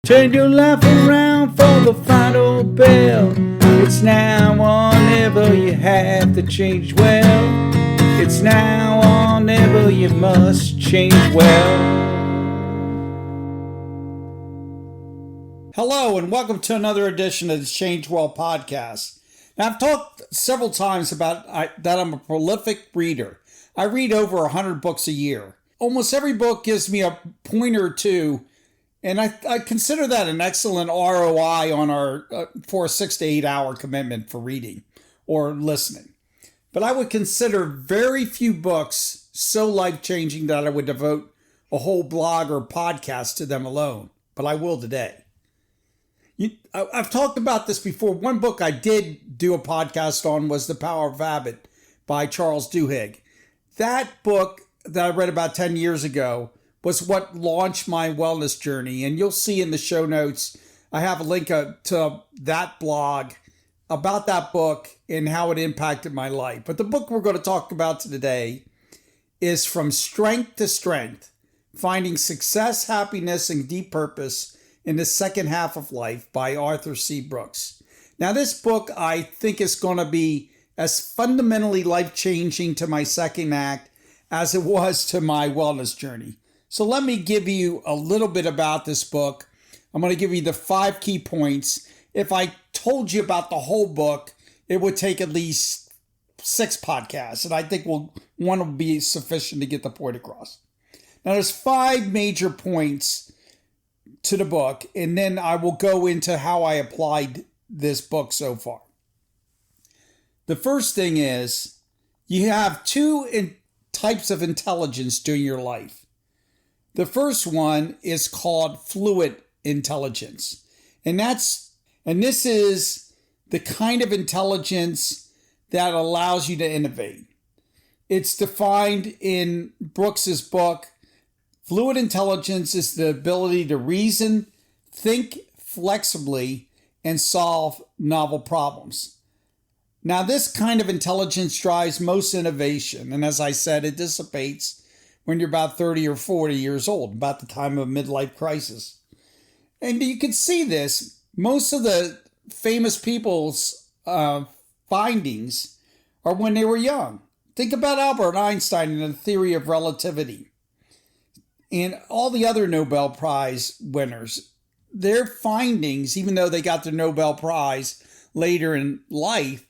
Turn your life around for the final bell. It's now or never, you have to change well. It's now or never, you must change well. Hello and welcome to another edition of the Change Well podcast. Now, I've talked several times about that I'm a prolific reader. I read over 100 books a year. Almost every book gives me a point or two, and I consider that an excellent ROI on our for a 6 to 8 hour commitment for reading or listening. But I would consider very few books so life-changing that I would devote a whole blog or podcast to them alone. But I will today. I've talked about this before. One book I did do a podcast on was The Power of Habit by Charles Duhigg. That book that I read about 10 years ago was what launched my wellness journey. And you'll see in the show notes, I have a link to that blog about that book and how it impacted my life. But the book we're going to talk about today is From Strength to Strength, Finding Success, Happiness, and Deep Purpose in the Second Half of Life by Arthur C. Brooks. Now, this book I think is going to be as fundamentally life-changing to my second act as it was to my wellness journey. So let me give you a little bit about this book. I'm going to give you the 5 key points. If I told you about the whole book, it would take at least 6 podcasts, and I think one will be sufficient to get the point across. Now, there's 5 major points to the book, and then I will go into how I applied this book so far. The first thing is you have 2 types of intelligence during your life. The first one is called fluid intelligence, and this is the kind of intelligence that allows you to innovate. It's defined in Brooks's book. Fluid intelligence is the ability to reason, think flexibly, and solve novel problems. Now, this kind of intelligence drives most innovation, and as I said, it dissipates when you're about 30 or 40 years old, about the time of a midlife crisis. And you can see this. Most of the famous people's findings are when they were young. Think about Albert Einstein and the theory of relativity. And all the other Nobel Prize winners, their findings, even though they got the Nobel Prize later in life,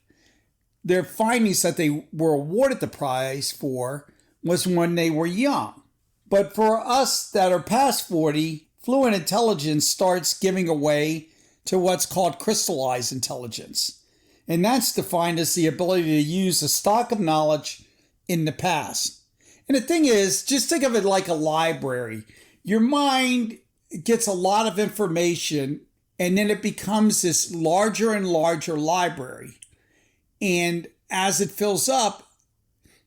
their findings that they were awarded the prize for was when they were young. But for us that are past 40, fluid intelligence starts giving away to what's called crystallized intelligence. And that's defined as the ability to use a stock of knowledge in the past. And the thing is, just think of it like a library. Your mind gets a lot of information, and then it becomes this larger and larger library. And as it fills up,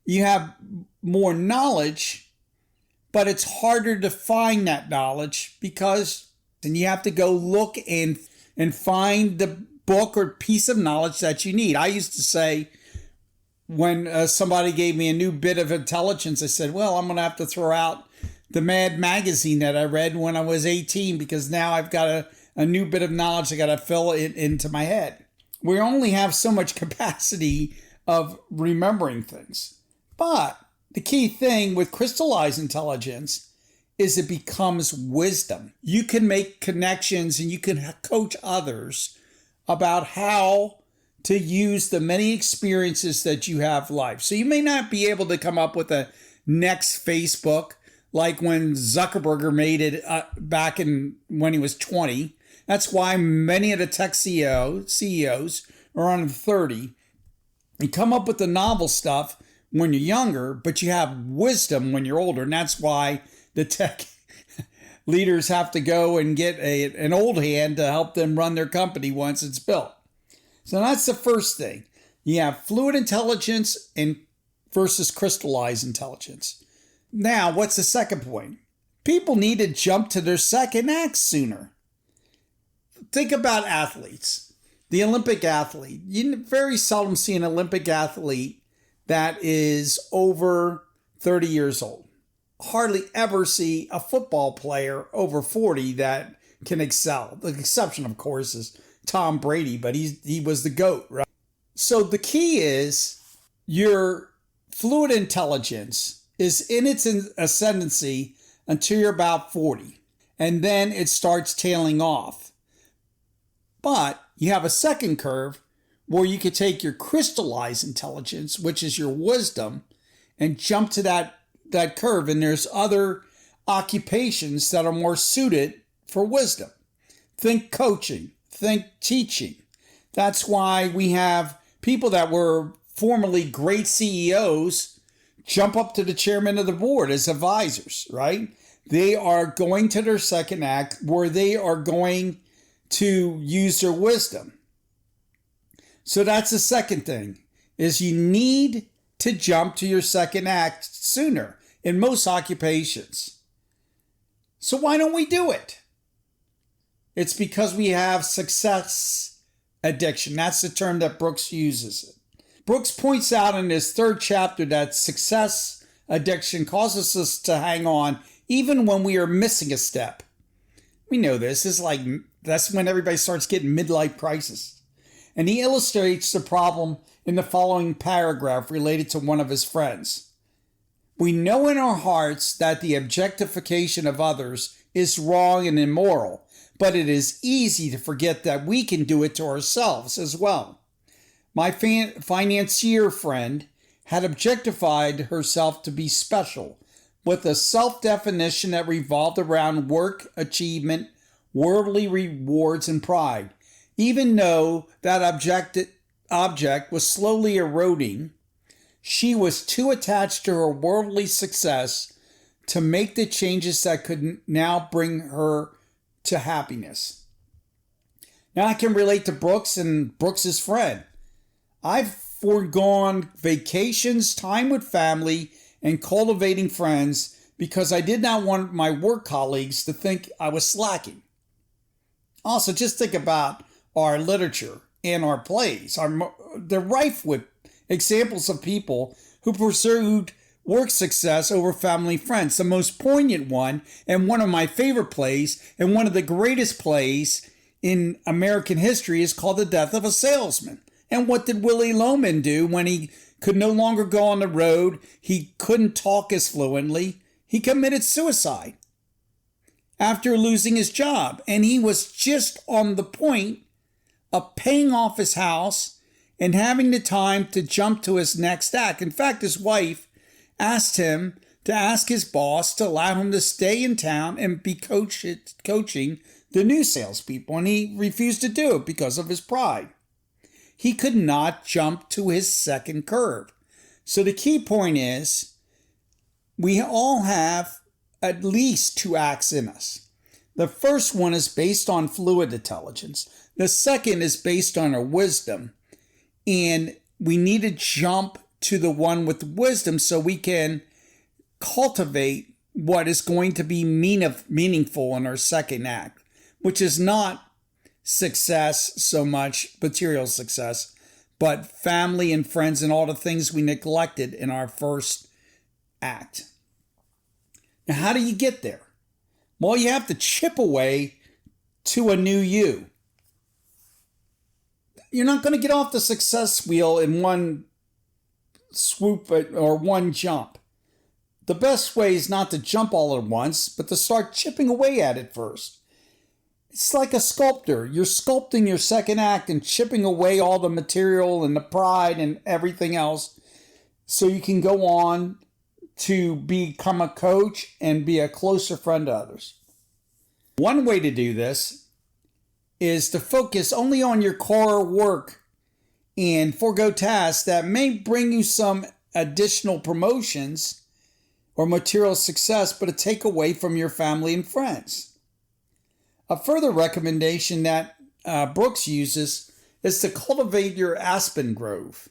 you have more knowledge, but it's harder to find that knowledge because then you have to go look and find the book or piece of knowledge that you need. I used to say, when somebody gave me a new bit of intelligence, I said, well, I'm going to have to throw out the Mad magazine that I read when I was 18 because now I've got a new bit of knowledge I got to fill it into my head. We only have so much capacity of remembering things. But the key thing with crystallized intelligence is it becomes wisdom. You can make connections and you can coach others about how to use the many experiences that you have in life. So you may not be able to come up with a next Facebook like when Zuckerberg made it back when he was 20. That's why many of the tech CEOs are under 30 and come up with the novel stuff when you're younger, but you have wisdom when you're older. And that's why the tech leaders have to go and get an old hand to help them run their company once it's built. So that's the first thing. You have fluid intelligence versus crystallized intelligence. Now, what's the second point? People need to jump to their second act sooner. Think about athletes. The Olympic athlete. You very seldom see an Olympic athlete that is over 30 years old. Hardly ever see a football player over 40 that can excel. The exception, of course, is Tom Brady, but he was the GOAT, right? So the key is your fluid intelligence is in its ascendancy until you're about 40, and then it starts tailing off. But you have a second curve where you could take your crystallized intelligence, which is your wisdom, and jump to that curve. And there's other occupations that are more suited for wisdom. Think coaching, think teaching. That's why we have people that were formerly great CEOs jump up to the chairman of the board as advisors, right? They are going to their second act where they are going to use their wisdom. So that's the second thing, is you need to jump to your second act sooner in most occupations. So why don't we do it? It's because we have success addiction. That's the term that Brooks uses. Brooks points out in his third chapter that success addiction causes us to hang on even when we are missing a step. We know this. It's like that's when everybody starts getting midlife crisis. And he illustrates the problem in the following paragraph related to one of his friends. We know in our hearts that the objectification of others is wrong and immoral, but it is easy to forget that we can do it to ourselves as well. My financier friend had objectified herself to be special, with a self-definition that revolved around work, achievement, worldly rewards, and pride. Even though that object was slowly eroding, she was too attached to her worldly success to make the changes that could now bring her to happiness. Now I can relate to Brooks and Brooks's friend. I've foregone vacations, time with family, and cultivating friends because I did not want my work colleagues to think I was slacking. Also, just think about our literature and our plays. They're rife with examples of people who pursued work success over family friends. The most poignant one, and one of my favorite plays, and one of the greatest plays in American history, is called The Death of a Salesman. And what did Willie Loman do when he could no longer go on the road? He couldn't talk as fluently. He committed suicide after losing his job. And he was just on the point of paying off his house and having the time to jump to his next act. In fact, his wife asked him to ask his boss to allow him to stay in town and be coaching the new salespeople. And he refused to do it because of his pride. He could not jump to his second curve. So the key point is, we all have at least two acts in us. The first one is based on fluid intelligence. The second is based on our wisdom. And we need to jump to the one with wisdom so we can cultivate what is going to be meaningful in our second act, which is not success so much, material success, but family and friends and all the things we neglected in our first act. Now, how do you get there? Well, you have to chip away to a new you. You're not going to get off the success wheel in one swoop or one jump. The best way is not to jump all at once, but to start chipping away at it first. It's like a sculptor. You're sculpting your second act and chipping away all the material and the pride and everything else so you can go on to become a coach and be a closer friend to others. One way to do this is to focus only on your core work and forego tasks that may bring you some additional promotions or material success, but to take away from your family and friends. A further recommendation that Brooks uses is to cultivate your aspen grove.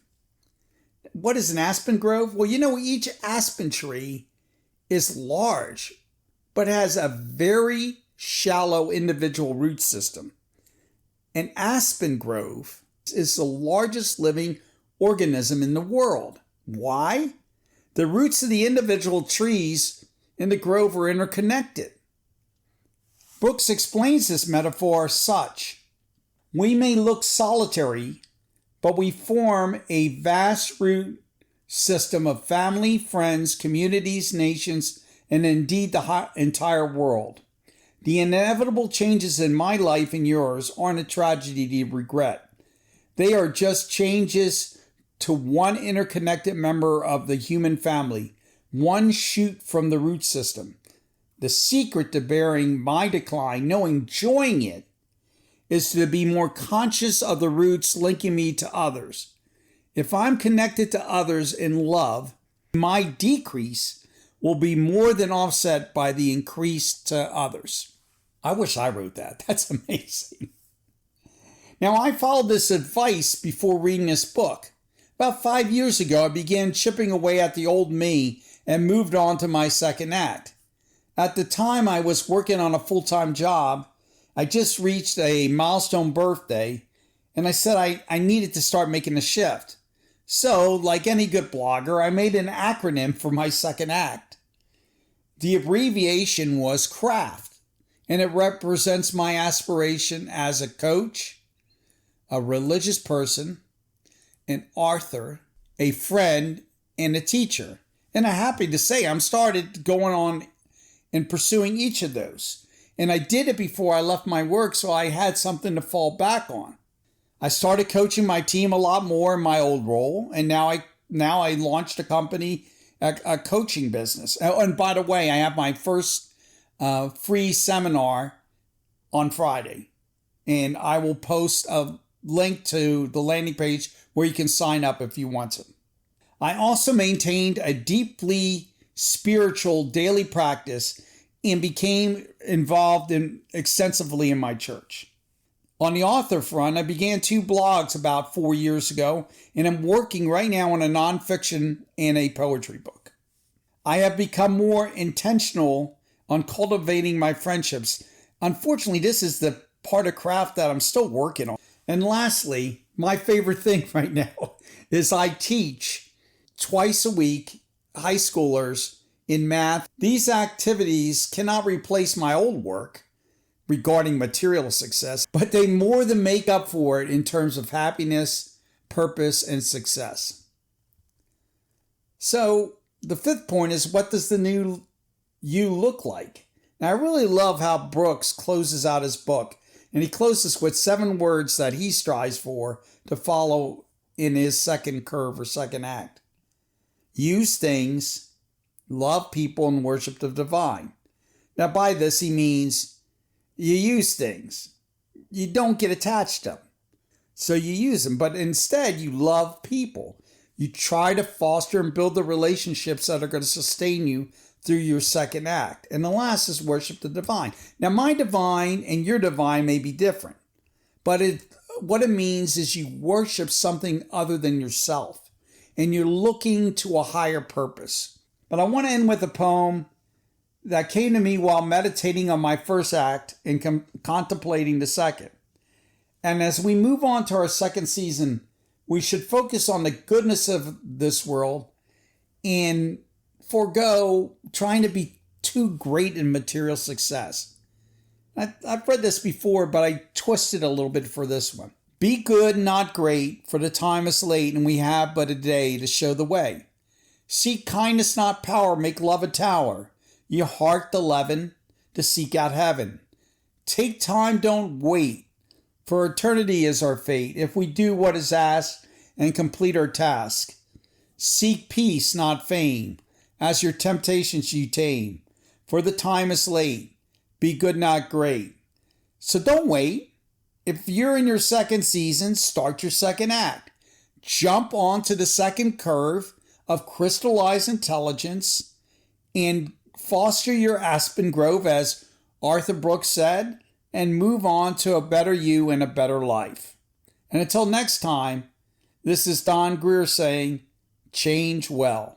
What is an aspen grove? Well, each aspen tree is large, but has a very shallow individual root system. An aspen grove is the largest living organism in the world. Why? The roots of the individual trees in the grove are interconnected. Brooks explains this metaphor as such: we may look solitary, but we form a vast root system of family, friends, communities, nations, and indeed the entire world. The inevitable changes in my life and yours aren't a tragedy to regret. They are just changes to one interconnected member of the human family, one shoot from the root system. The secret to bearing my decline, no, enjoying it, is to be more conscious of the roots linking me to others. If I'm connected to others in love, my decrease will be more than offset by the increase to others. I wish I wrote that. That's amazing. Now, I followed this advice before reading this book. About 5 years ago, I began chipping away at the old me and moved on to my second act. At the time, I was working on a full-time job. I just reached a milestone birthday, and I said I needed to start making a shift. So, like any good blogger, I made an acronym for my second act. The abbreviation was CRAFT, and it represents my aspiration as a coach, a religious person, an author, a friend, and a teacher. And I'm happy to say I'm started going on and pursuing each of those. And I did it before I left my work, so I had something to fall back on. I started coaching my team a lot more in my old role, and now I launched a company, a coaching business. And by the way, I have my first free seminar on Friday, and I will post a link to the landing page where you can sign up if you want to. I also maintained a deeply spiritual daily practice and became involved extensively in my church. On the author front, I began 2 blogs about 4 years ago, and I'm working right now on a nonfiction and a poetry book. I have become more intentional on cultivating my friendships. Unfortunately, this is the part of craft that I'm still working on. And lastly, my favorite thing right now is I teach twice a week high schoolers in math. These activities cannot replace my old work regarding material success, but they more than make up for it in terms of happiness, purpose, and success. So the 5th point is, what does the new you look like? Now, I really love how Brooks closes out his book, and he closes with 7 words that he strives for to follow in his second curve or second act. Use things, love people, and worship the divine. Now, by this, he means you use things. You don't get attached to them. So you use them, but instead you love people. You try to foster and build the relationships that are going to sustain you through your second act. And the last is worship the divine. Now, my divine and your divine may be different, but what it means is you worship something other than yourself, and you're looking to a higher purpose. But I want to end with a poem that came to me while meditating on my first act and contemplating the second. And as we move on to our second season, we should focus on the goodness of this world and forego trying to be too great in material success. I've read this before, but I twisted a little bit for this one. Be good, not great, for the time is late, and we have but a day to show the way. Seek kindness, not power, make love a tower. Your heart the leaven to seek out heaven. Take time, don't wait, for eternity is our fate if we do what is asked and complete our task. Seek peace, not fame, as your temptations you tame, for the time is late. Be good, not great. So don't wait. If you're in your second season, start your second act. Jump onto the second curve of crystallized intelligence and foster your aspen grove, as Arthur Brooks said, and move on to a better you and a better life. And until next time, this is Don Greer saying, change well.